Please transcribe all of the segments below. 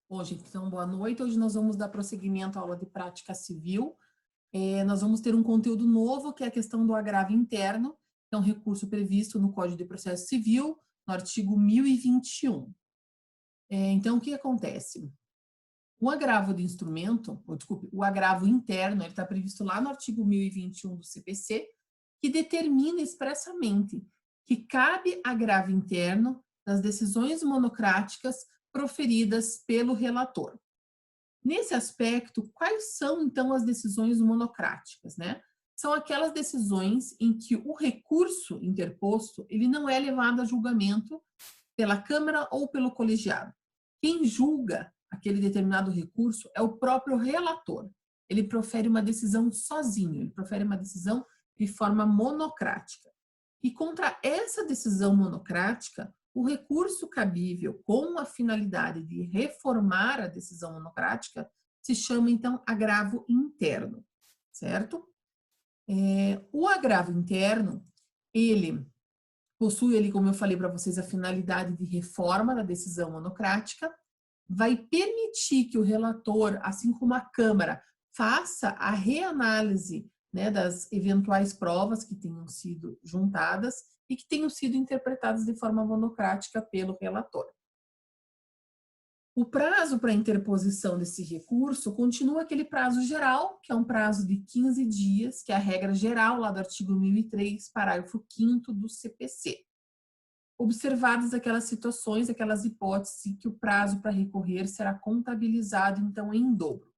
Bom, gente, então, boa noite. Hoje nós vamos dar prosseguimento à aula de prática civil. Nós vamos ter um conteúdo novo, que é a questão do agravo interno, que é um recurso previsto no Código de Processo Civil, no artigo 1021. Então, o que acontece? O agravo de instrumento, desculpe, o agravo interno, ele está previsto lá no artigo 1021 do CPC, que determina expressamente que cabe agravo interno das decisões monocráticas proferidas pelo relator. Nesse aspecto, quais são, então, as decisões monocráticas, né? São aquelas decisões em que o recurso interposto, ele não é levado a julgamento pela Câmara ou pelo colegiado. Quem julga aquele determinado recurso é o próprio relator. Ele profere uma decisão sozinho, ele profere uma decisão de forma monocrática. E contra essa decisão monocrática, o recurso cabível com a finalidade de reformar a decisão monocrática se chama, então, agravo interno, certo? O agravo interno, ele possui, como eu falei para vocês, a finalidade de reforma da decisão monocrática, vai permitir que o relator, assim como a Câmara, faça a reanálise, né, das eventuais provas que tenham sido juntadas e que tenham sido interpretadas de forma monocrática pelo relator. O prazo para interposição desse recurso continua aquele prazo geral, que é um prazo de 15 dias, que é a regra geral lá do artigo 1003, parágrafo 5º do CPC. Observadas aquelas situações, aquelas hipóteses em que o prazo para recorrer será contabilizado, então, em dobro.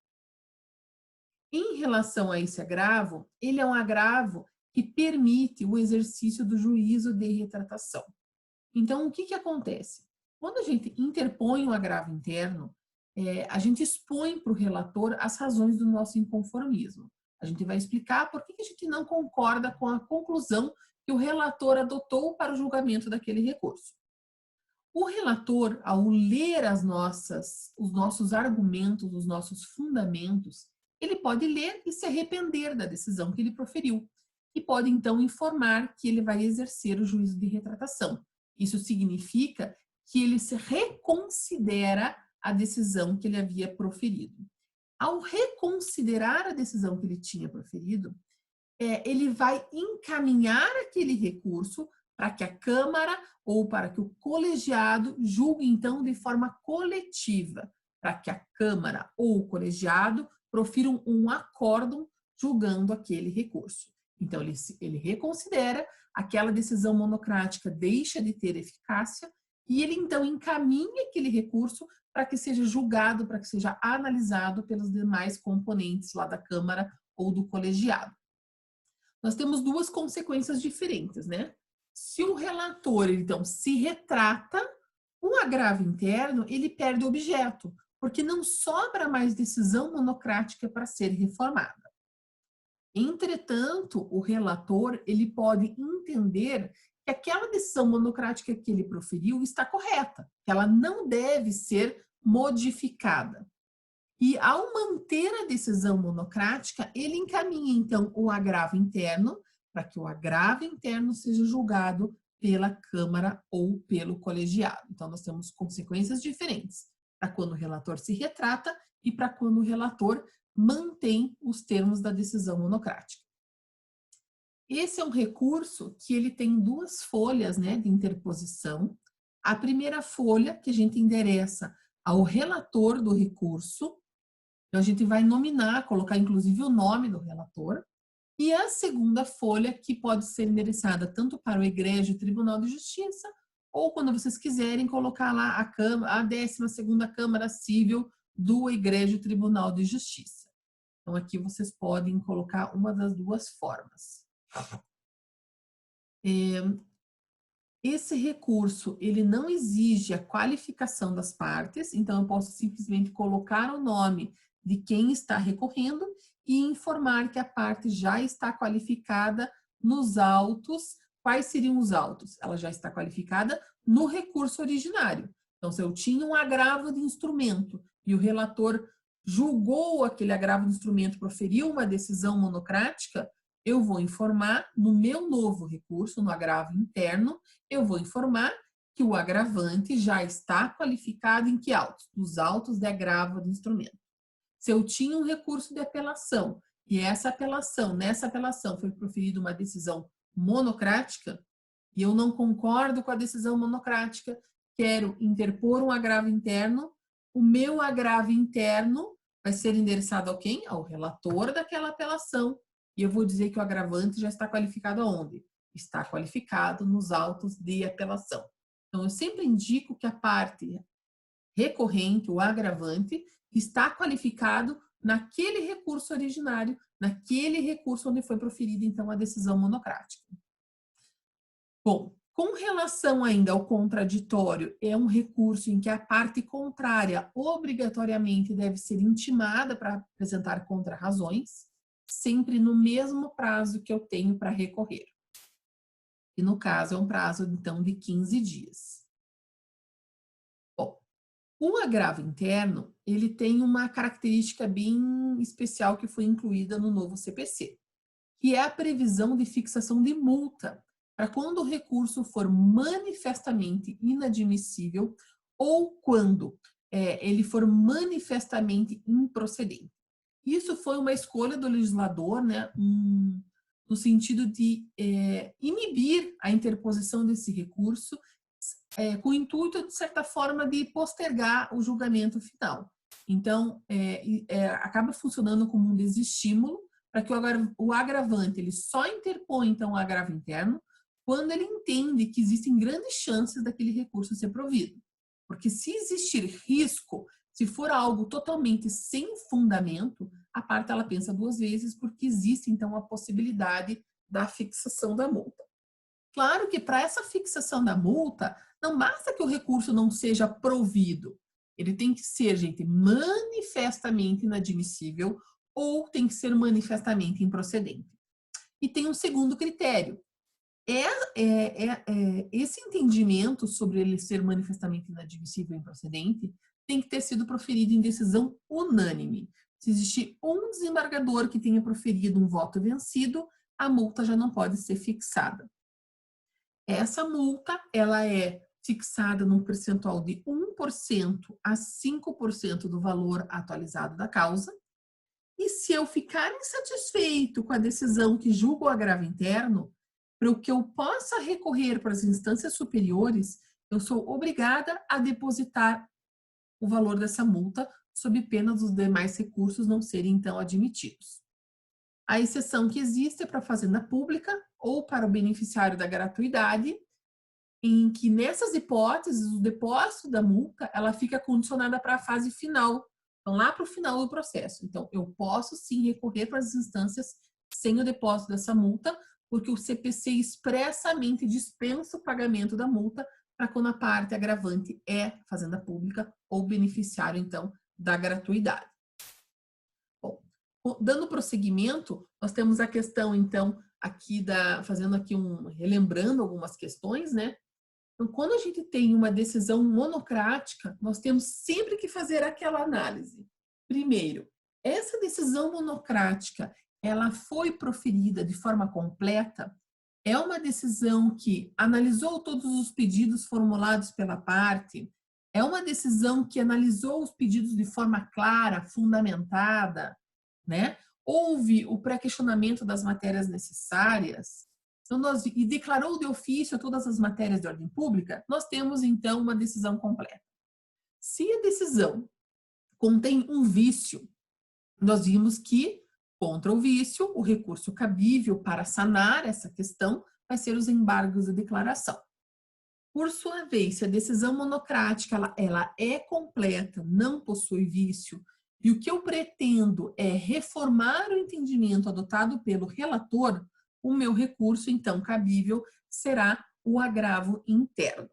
Em relação a esse agravo, ele é um agravo que permite o exercício do juízo de retratação. Então, o que acontece? Quando a gente interpõe um agravo interno, a gente expõe para o relator as razões do nosso inconformismo. A gente vai explicar por que a gente não concorda com a conclusão que o relator adotou para o julgamento daquele recurso. O relator, ao ler os nossos argumentos, os nossos fundamentos, ele pode ler e se arrepender da decisão que ele proferiu e pode, então, informar que ele vai exercer o juízo de retratação. Isso significa que ele se reconsidera a decisão que ele havia proferido. Ao reconsiderar a decisão que ele tinha proferido, ele vai encaminhar aquele recurso para que a Câmara ou para que o colegiado julgue, então, de forma coletiva, para que a Câmara ou o colegiado profiram um acórdão julgando aquele recurso. Então, ele reconsidera, aquela decisão monocrática deixa de ter eficácia e ele, então, encaminha aquele recurso para que seja julgado, para que seja analisado pelos demais componentes lá da Câmara ou do colegiado. Nós temos duas consequências diferentes, né? Se o relator, então, se retrata, o agravo interno, ele perde o objeto, porque não sobra mais decisão monocrática para ser reformada. Entretanto, o relator, ele pode entender que aquela decisão monocrática que ele proferiu está correta, que ela não deve ser modificada. E ao manter a decisão monocrática, ele encaminha, então, o agravo interno, para que o agravo interno seja julgado pela Câmara ou pelo colegiado. Então, nós temos consequências diferentes para quando o relator se retrata e para quando o relator mantém os termos da decisão monocrática. Esse é um recurso que ele tem duas folhas, né, de interposição. A primeira folha, que a gente endereça ao relator do recurso, então, a gente vai nominar, colocar inclusive o nome do relator. E a segunda folha, que pode ser endereçada tanto para o Egrégio Tribunal de Justiça, ou quando vocês quiserem colocar lá a 12ª Câmara Civil do Egrégio Tribunal de Justiça. Então, aqui vocês podem colocar uma das duas formas. Esse recurso, ele não exige a qualificação das partes, então eu posso simplesmente colocar o nome de quem está recorrendo e informar que a parte já está qualificada nos autos. Quais seriam os autos? Ela já está qualificada no recurso originário. Então, se eu tinha um agravo de instrumento e o relator julgou aquele agravo de instrumento, proferiu uma decisão monocrática, eu vou informar no meu novo recurso, no agravo interno, eu vou informar que o agravante já está qualificado em que autos? Nos autos de agravo do instrumento. Se eu tinha um recurso de apelação e nessa apelação foi proferida uma decisão monocrática, e eu não concordo com a decisão monocrática, quero interpor um agravo interno, o meu agravo interno vai ser endereçado a quem? Ao relator daquela apelação, e eu vou dizer que o agravante já está qualificado aonde? Está qualificado nos autos de apelação. Então, eu sempre indico que a parte recorrente, o agravante, está qualificado naquele recurso originário, naquele recurso onde foi proferida, então, a decisão monocrática. Bom, com relação ainda ao contraditório, é um recurso em que a parte contrária obrigatoriamente deve ser intimada para apresentar contrarrazões, sempre no mesmo prazo que eu tenho para recorrer. E no caso é um prazo, então, de 15 dias. Bom, o agravo interno, ele tem uma característica bem especial que foi incluída no novo CPC, que é a previsão de fixação de multa para quando o recurso for manifestamente inadmissível ou quando ele for manifestamente improcedente. Isso foi uma escolha do legislador, né, no sentido de inibir a interposição desse recurso com o intuito, de certa forma, de postergar o julgamento final. Então, acaba funcionando como um desestímulo para que o agravante ele só interpõe, então, o agravo interno quando ele entende que existem grandes chances daquele recurso ser provido. Porque se existir risco, se for algo totalmente sem fundamento, a parte ela pensa duas vezes, porque existe, então, a possibilidade da fixação da multa. Claro que para essa fixação da multa, não basta que o recurso não seja provido. Ele tem que ser, gente, manifestamente inadmissível ou tem que ser manifestamente improcedente. E tem um segundo critério. Esse entendimento sobre ele ser manifestamente inadmissível e improcedente tem que ter sido proferido em decisão unânime. Se existir um desembargador que tenha proferido um voto vencido, a multa já não pode ser fixada. Essa multa, ela é fixada num percentual de 1% a 5% do valor atualizado da causa. E se eu ficar insatisfeito com a decisão que julga o agravo interno, para o que eu possa recorrer para as instâncias superiores, eu sou obrigada a depositar o valor dessa multa, sob pena dos demais recursos não serem, então, admitidos. A exceção que existe é para a fazenda pública ou para o beneficiário da gratuidade, em que nessas hipóteses, o depósito da multa, ela fica condicionada para a fase final, então lá para o final do processo. Então, eu posso sim recorrer para as instâncias sem o depósito dessa multa, porque o CPC expressamente dispensa o pagamento da multa para quando a parte agravante é fazenda pública ou beneficiário, então, da gratuidade. Bom, dando prosseguimento, nós temos a questão, então, aqui fazendo aqui relembrando algumas questões, né? Então, quando a gente tem uma decisão monocrática, nós temos sempre que fazer aquela análise. Primeiro, essa decisão monocrática, ela foi proferida de forma completa? É uma decisão que analisou todos os pedidos formulados pela parte? É uma decisão que analisou os pedidos de forma clara, fundamentada, né? Houve o pré-questionamento das matérias necessárias? Então, e declarou de ofício todas as matérias de ordem pública? Nós temos, então, uma decisão completa. Se a decisão contém um vício, nós vimos que, contra o vício, o recurso cabível para sanar essa questão vai ser os embargos de declaração. Por sua vez, se a decisão monocrática ela é completa, não possui vício, e o que eu pretendo é reformar o entendimento adotado pelo relator, o meu recurso, então, cabível, será o agravo interno.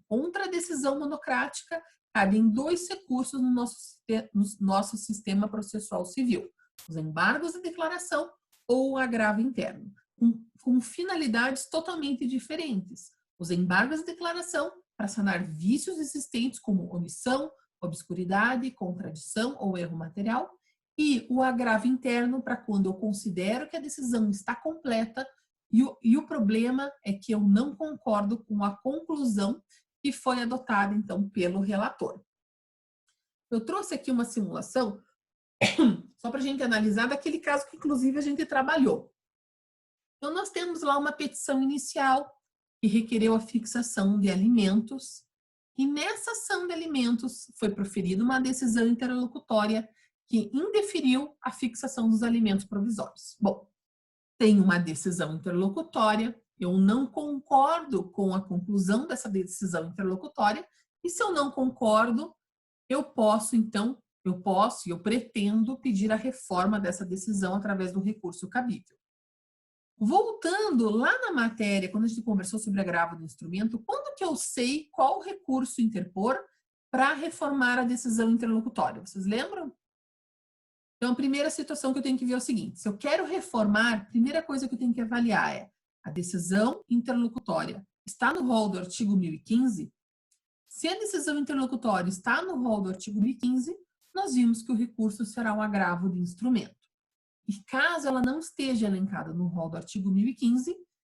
Contra a decisão monocrática, cabem dois recursos no nosso sistema processual civil: os embargos de declaração ou o agravo interno, com finalidades totalmente diferentes. Os embargos de declaração para sanar vícios existentes como omissão, obscuridade, contradição ou erro material, e o agravo interno para quando eu considero que a decisão está completa e o problema é que eu não concordo com a conclusão que foi adotada, então, pelo relator. Eu trouxe aqui uma simulação só para a gente analisar daquele caso que, inclusive, a gente trabalhou. Então, nós temos lá uma petição inicial que requereu a fixação de alimentos, e nessa ação de alimentos foi proferida uma decisão interlocutória que indeferiu a fixação dos alimentos provisórios. Bom, tem uma decisão interlocutória, eu não concordo com a conclusão dessa decisão interlocutória, e se eu não concordo, eu pretendo pedir a reforma dessa decisão através do recurso cabível. Voltando lá na matéria, quando a gente conversou sobre agravo do instrumento, quando que eu sei qual recurso interpor para reformar a decisão interlocutória? Vocês lembram? Então, a primeira situação que eu tenho que ver é o seguinte: se eu quero reformar, a primeira coisa que eu tenho que avaliar é a decisão interlocutória está no rol do artigo 1015? Se a decisão interlocutória está no rol do artigo 1015, nós vimos que o recurso será um agravo de instrumento. E caso ela não esteja elencada no rol do artigo 1015,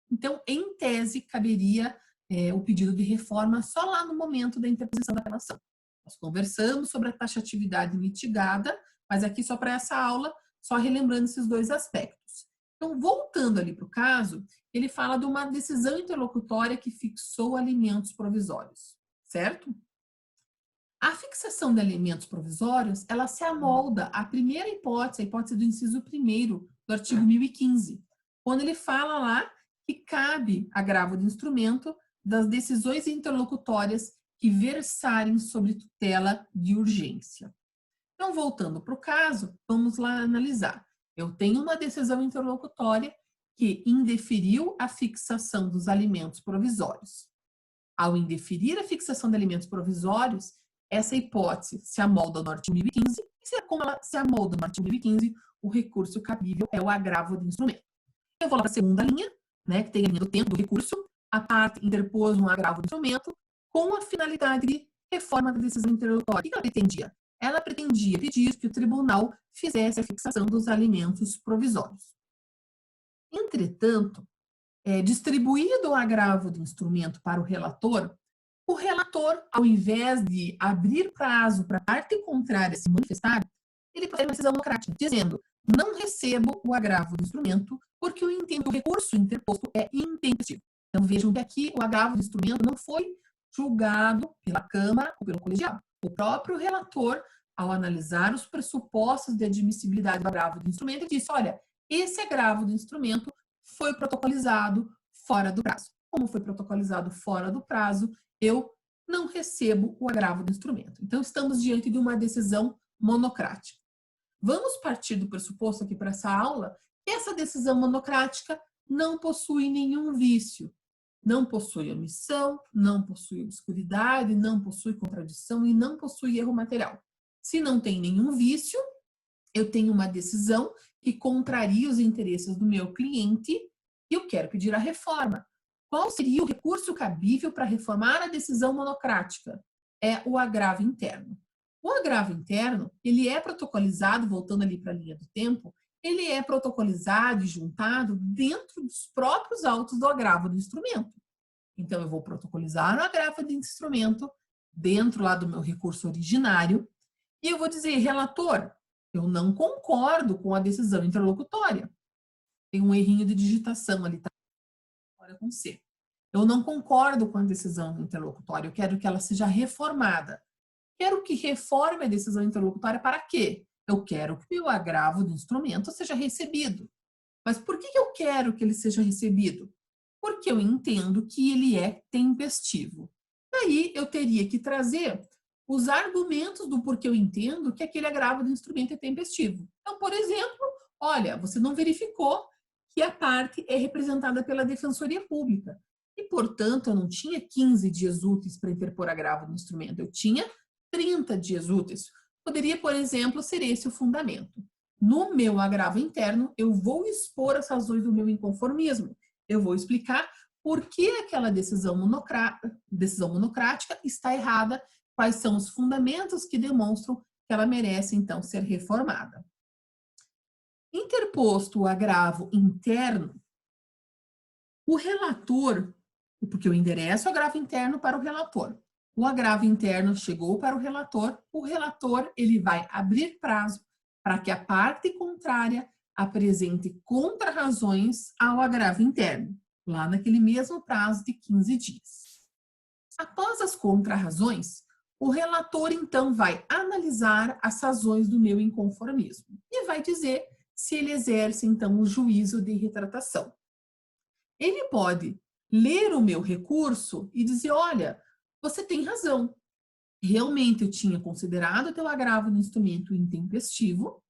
então, em tese, caberia o pedido de reforma só lá no momento da interposição da apelação. Nós conversamos sobre a taxatividade mitigada, mas aqui só para essa aula, só relembrando esses dois aspectos. Então, voltando ali para o caso, ele fala de uma decisão interlocutória que fixou alimentos provisórios, certo? A fixação de alimentos provisórios, ela se amolda à primeira hipótese, a hipótese do inciso 1º do artigo 1015, quando ele fala lá que cabe agravo de instrumento das decisões interlocutórias que versarem sobre tutela de urgência. Então, voltando para o caso, vamos lá analisar. Eu tenho uma decisão interlocutória que indeferiu a fixação dos alimentos provisórios. Ao indeferir a fixação de alimentos provisórios, essa hipótese se amolda no artigo 1015, e como ela se amolda no artigo 1015, o recurso cabível é o agravo de instrumento. Eu vou lá para a segunda linha, né, que tem a linha do tempo do recurso, a parte interpôs um agravo de instrumento com a finalidade de reforma da decisão interlocutória. O que ela pretendia? Ela pretendia pedir que o tribunal fizesse a fixação dos alimentos provisórios. Entretanto, distribuído o agravo de instrumento para o relator, ao invés de abrir prazo para a parte contrária se manifestar, ele faz uma decisão monocrática, dizendo: não recebo o agravo do instrumento porque eu entendo que o recurso interposto é intempestivo. Então, vejam que aqui o agravo do instrumento não foi julgado pela Câmara ou pelo colegiado. O próprio relator, ao analisar os pressupostos de admissibilidade do agravo do instrumento, disse: olha, esse agravo do instrumento foi protocolizado fora do prazo. Como foi protocolizado fora do prazo, eu não recebo o agravo do instrumento. Então, estamos diante de uma decisão monocrática. Vamos partir do pressuposto aqui para essa aula que essa decisão monocrática não possui nenhum vício. Não possui omissão, não possui obscuridade, não possui contradição e não possui erro material. Se não tem nenhum vício, eu tenho uma decisão que contraria os interesses do meu cliente e eu quero pedir a reforma. Qual seria o recurso cabível para reformar a decisão monocrática? É o agravo interno. O agravo interno, ele é protocolizado, voltando ali para a linha do tempo, ele é protocolizado e juntado dentro dos próprios autos do agravo do instrumento. Então, eu vou protocolizar o agravo do instrumento dentro lá do meu recurso originário e eu vou dizer: relator, eu não concordo com a decisão interlocutória. Tem um errinho de digitação ali, tá? Com C. Eu não concordo com a decisão interlocutória, eu quero que ela seja reformada. Quero que reforme a decisão interlocutória para quê? Eu quero que o agravo do instrumento seja recebido. Mas por que eu quero que ele seja recebido? Porque eu entendo que ele é tempestivo. Daí eu teria que trazer os argumentos do porquê eu entendo que aquele agravo do instrumento é tempestivo. Então, por exemplo, olha, você não verificou que a parte é representada pela Defensoria Pública. E, portanto, eu não tinha 15 dias úteis para interpor agravo do instrumento. Eu tinha 30 dias úteis. Poderia, por exemplo, ser esse o fundamento. No meu agravo interno, eu vou expor as razões do meu inconformismo. Eu vou explicar por que aquela decisão monocrática está errada, quais são os fundamentos que demonstram que ela merece, então, ser reformada. Interposto o agravo interno, o relator porque eu endereço o agravo interno para o relator. O agravo interno chegou para o relator ele vai abrir prazo para que a parte contrária apresente contrarrazões ao agravo interno, lá naquele mesmo prazo de 15 dias. Após as contrarrazões, o relator, então, vai analisar as razões do meu inconformismo e vai dizer se ele exerce, então, o juízo de retratação. Ele pode ler o meu recurso e dizer, olha, você tem razão. Realmente eu tinha considerado o teu agravo no instrumento intempestivo,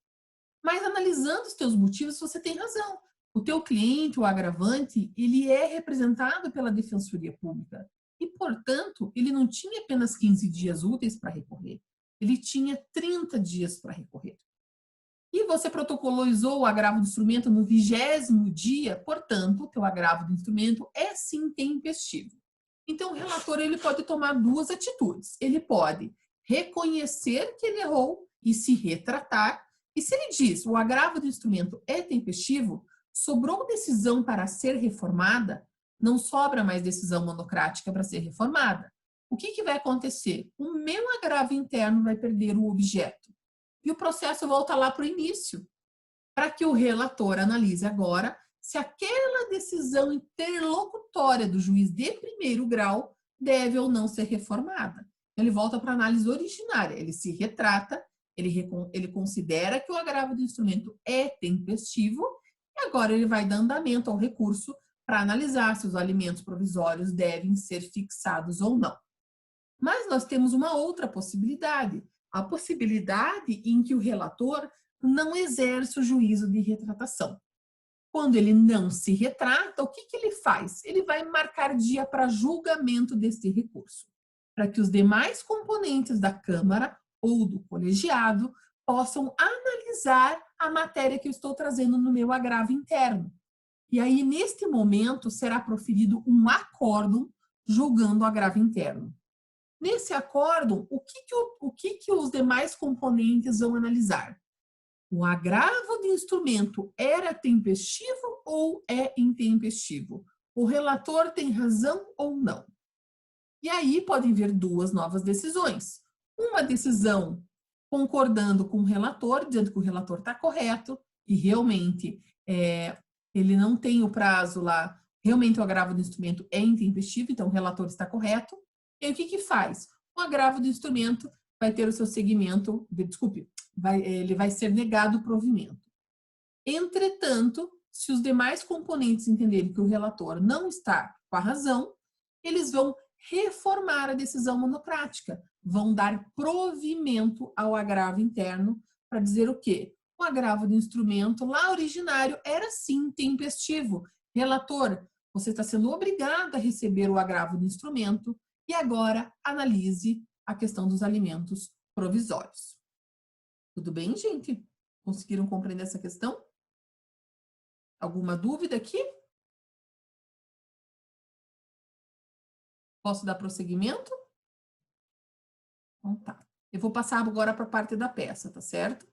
mas analisando os teus motivos, você tem razão. O teu cliente, o agravante, ele é representado pela Defensoria Pública e, portanto, ele não tinha apenas 15 dias úteis para recorrer, ele tinha 30 dias para recorrer. E você protocolizou o agravo do instrumento no 20º dia, portanto, o teu agravo do instrumento é sim tempestivo. Então, o relator ele pode tomar duas atitudes. Ele pode reconhecer que ele errou e se retratar. E se ele diz o agravo do instrumento é tempestivo, sobrou decisão para ser reformada, não sobra mais decisão monocrática para ser reformada. O que vai acontecer? O meu agravo interno vai perder o objeto. E o processo volta lá para o início, para que o relator analise agora se aquela decisão interlocutória do juiz de primeiro grau deve ou não ser reformada. Ele volta para a análise originária, ele se retrata, ele considera que o agravo do instrumento é tempestivo e agora ele vai dar andamento ao recurso para analisar se os alimentos provisórios devem ser fixados ou não. Mas nós temos uma outra possibilidade, a possibilidade em que o relator não exerce o juízo de retratação. Quando ele não se retrata, o que ele faz? Ele vai marcar dia para julgamento deste recurso, para que os demais componentes da Câmara ou do colegiado possam analisar a matéria que eu estou trazendo no meu agravo interno. E aí, neste momento, será proferido um acórdão julgando o agravo interno. Nesse acórdão, o que os demais componentes vão analisar? O agravo do instrumento era tempestivo ou é intempestivo? O relator tem razão ou não? E aí podem vir duas novas decisões. Uma decisão concordando com o relator, dizendo que o relator está correto e realmente ele não tem o prazo lá, realmente o agravo do instrumento é intempestivo, então o relator está correto. E aí, o que faz? O agravo do instrumento vai ter o seu segmento, ele vai ser negado o provimento. Entretanto, se os demais componentes entenderem que o relator não está com a razão, eles vão reformar a decisão monocrática, vão dar provimento ao agravo interno para dizer o quê? O agravo do instrumento lá originário era sim tempestivo. Relator, você está sendo obrigado a receber o agravo do instrumento e agora analise a questão dos alimentos provisórios. Tudo bem, gente? Conseguiram compreender essa questão? Alguma dúvida aqui? Posso dar prosseguimento? Então tá. Eu vou passar agora para a parte da peça, tá certo?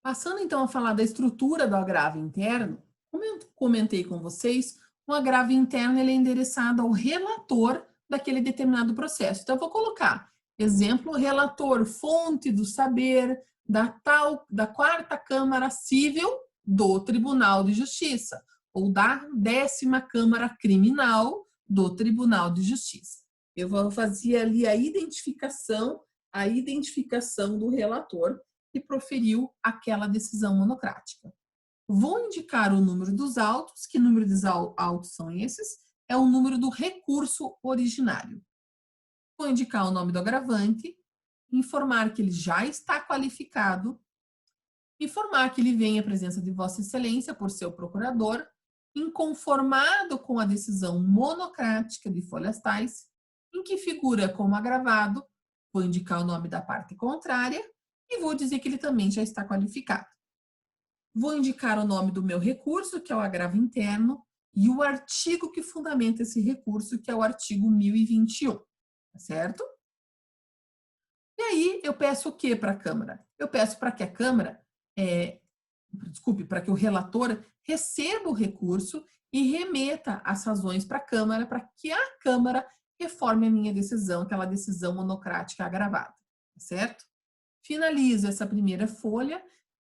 Passando então a falar da estrutura do agravo interno, como eu comentei com vocês, o agravo interno ele é endereçado ao relator daquele determinado processo. Então, eu vou colocar exemplo, relator fonte do saber da 4ª Câmara Civil do Tribunal de Justiça ou da 10ª Câmara Criminal do Tribunal de Justiça. Eu vou fazer ali a identificação do relator que proferiu aquela decisão monocrática. Vou indicar o número dos autos. Que número dos autos são esses? É o número do recurso originário. Vou indicar o nome do agravante, informar que ele já está qualificado, informar que ele vem à presença de Vossa Excelência por seu procurador, inconformado com a decisão monocrática de folhas tais, em que figura como agravado, vou indicar o nome da parte contrária e vou dizer que ele também já está qualificado. Vou indicar o nome do meu recurso, que é o agravo interno, e o artigo que fundamenta esse recurso, que é o artigo 1021, tá certo? E aí, eu peço o que para a Câmara? Eu peço para que a Câmara desculpe, para que o relator receba o recurso e remeta as razões para a Câmara, para que a Câmara reforme a minha decisão, aquela decisão monocrática agravada, certo? Finalizo essa primeira folha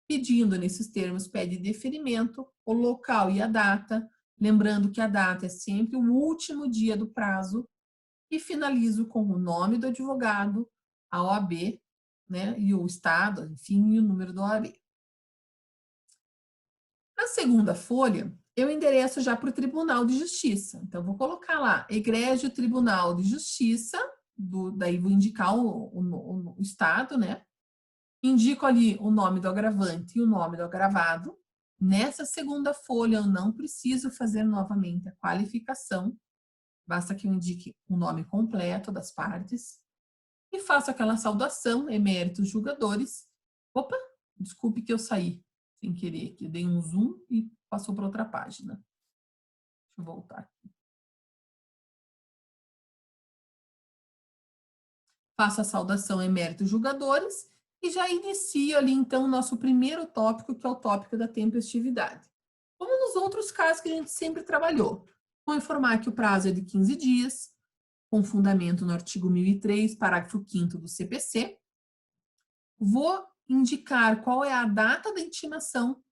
pedindo, nesses termos, pede deferimento, o local e a data, lembrando que a data é sempre o último dia do prazo, e finalizo com o nome do advogado, a OAB, né, e o estado, enfim, e o número da OAB. Na segunda folha, eu endereço já para o Tribunal de Justiça. Então, vou colocar lá, Egrégio Tribunal de Justiça, daí vou indicar o estado, né? Indico ali o nome do agravante e o nome do agravado. Nessa segunda folha, eu não preciso fazer novamente a qualificação, basta que eu indique o nome completo das partes e faço aquela saudação, eméritos julgadores. Opa, desculpe que eu saí sem querer, que eu dei um zoom e passou para outra página. Deixa eu voltar aqui. Faço a saudação, eméritos julgadores, e já inicio ali, então, o nosso primeiro tópico, que é o tópico da tempestividade. Como nos outros casos que a gente sempre trabalhou. Vou informar que o prazo é de 15 dias, com fundamento no artigo 1003, parágrafo 5º do CPC. Vou indicar qual é a data da intimação,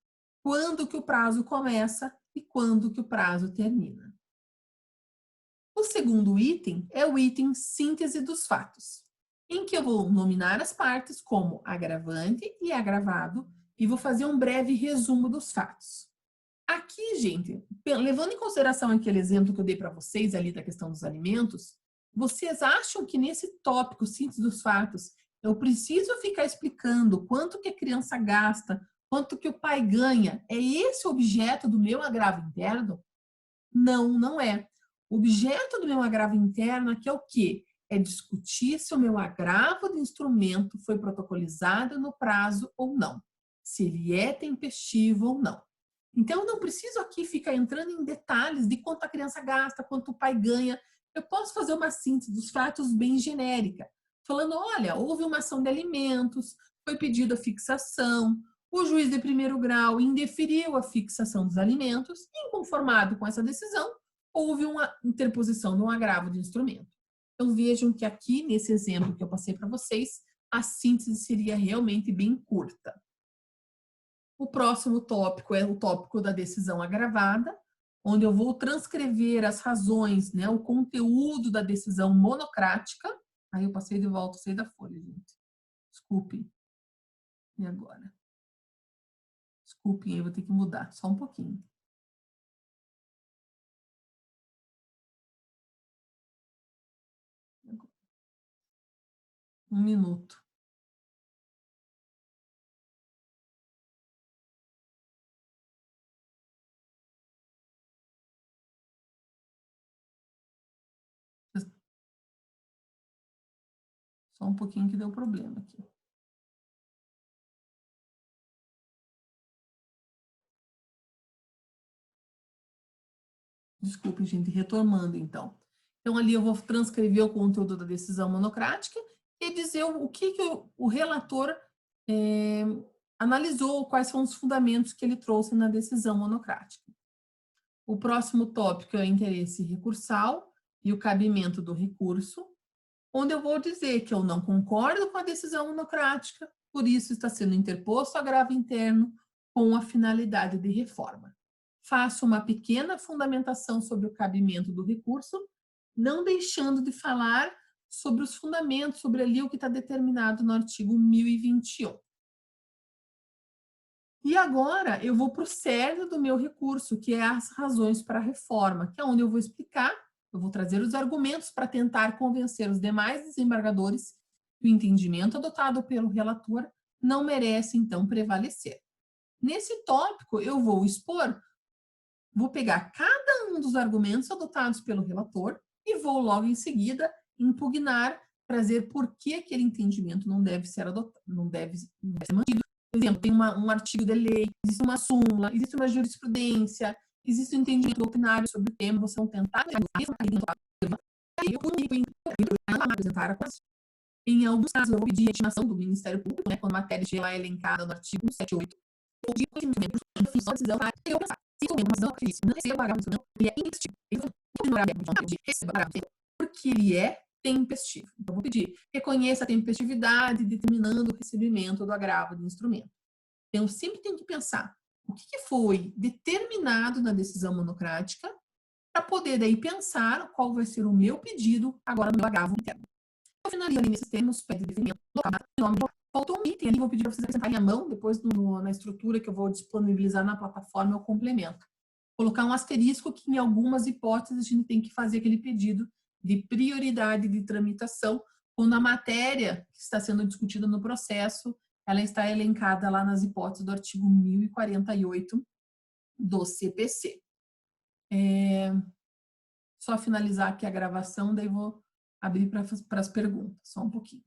quando que o prazo começa e quando que o prazo termina. O segundo item é o item síntese dos fatos, em que eu vou nominar as partes como agravante e agravado e vou fazer um breve resumo dos fatos. Aqui, gente, levando em consideração aquele exemplo que eu dei para vocês ali da questão dos alimentos, vocês acham que nesse tópico síntese dos fatos eu preciso ficar explicando quanto que a criança gasta, quanto que o pai ganha? É esse o objeto do meu agravo interno? Não, não é. O objeto do meu agravo interno aqui é o quê? É discutir se o meu agravo de instrumento foi protocolizado no prazo ou não. Se ele é tempestivo ou não. Então, eu não preciso aqui ficar entrando em detalhes de quanto a criança gasta, quanto o pai ganha. Eu posso fazer uma síntese dos fatos bem genérica, falando, olha, houve uma ação de alimentos, foi pedida a fixação, o juiz de primeiro grau indeferiu a fixação dos alimentos e, inconformado com essa decisão, houve uma interposição de um agravo de instrumento. Então, vejam que aqui, nesse exemplo que eu passei para vocês, a síntese seria realmente bem curta. O próximo tópico é o tópico da decisão agravada, onde eu vou transcrever as razões, né, o conteúdo da decisão monocrática. Aí eu passei de volta, saí da folha, gente. Desculpe. E agora? Desculpem, eu vou ter que mudar, só um pouquinho. Um minuto. Só um pouquinho que deu problema aqui. Desculpe, gente, retomando então. Então, ali eu vou transcrever o conteúdo da decisão monocrática e dizer o que o relator analisou, quais são os fundamentos que ele trouxe na decisão monocrática. O próximo tópico é o interesse recursal e o cabimento do recurso, onde eu vou dizer que eu não concordo com a decisão monocrática, por isso está sendo interposto agravo interno com a finalidade de reforma. Faço uma pequena fundamentação sobre o cabimento do recurso, não deixando de falar sobre os fundamentos, sobre ali o que está determinado no artigo 1021. E agora eu vou para o cerne do meu recurso, que é as razões para a reforma, que é onde eu vou explicar, eu vou trazer os argumentos para tentar convencer os demais desembargadores que o entendimento adotado pelo relator não merece, então, prevalecer. Nesse tópico, eu vou expor, vou pegar cada um dos argumentos adotados pelo relator e vou logo em seguida impugnar, trazer por que aquele entendimento não deve ser adotado, não deve ser mantido. Por exemplo, tem um artigo de lei, existe uma súmula, existe uma jurisprudência, existe um entendimento doutrinário sobre o tema, você não tentar apresentar a coisa. Em alguns casos, eu vou pedir a intimação do Ministério Público, né, quando a matéria já é elencada no artigo 178, de conhecimento, só decisão para eu pensar. Se eu não acredito, não recebo agravo de instrumento, ele é intempestivo. Ele não ignorar de receber agravo porque ele é tempestivo. Então, vou pedir, reconheça a tempestividade determinando o recebimento do agravo do instrumento. Então, eu sempre tenho que pensar o que foi determinado na decisão monocrática para poder daí pensar qual vai ser o meu pedido agora no meu agravo interno. Eu finalizo ali nesses termos, pede definimento local, nome, faltou um item ali, vou pedir para vocês apresentarem à mão, depois na estrutura que eu vou disponibilizar na plataforma, eu complemento. Colocar um asterisco que em algumas hipóteses a gente tem que fazer aquele pedido de prioridade de tramitação, quando a matéria que está sendo discutida no processo, ela está elencada lá nas hipóteses do artigo 1048 do CPC. Só finalizar aqui a gravação, daí vou abrir para as perguntas, só um pouquinho.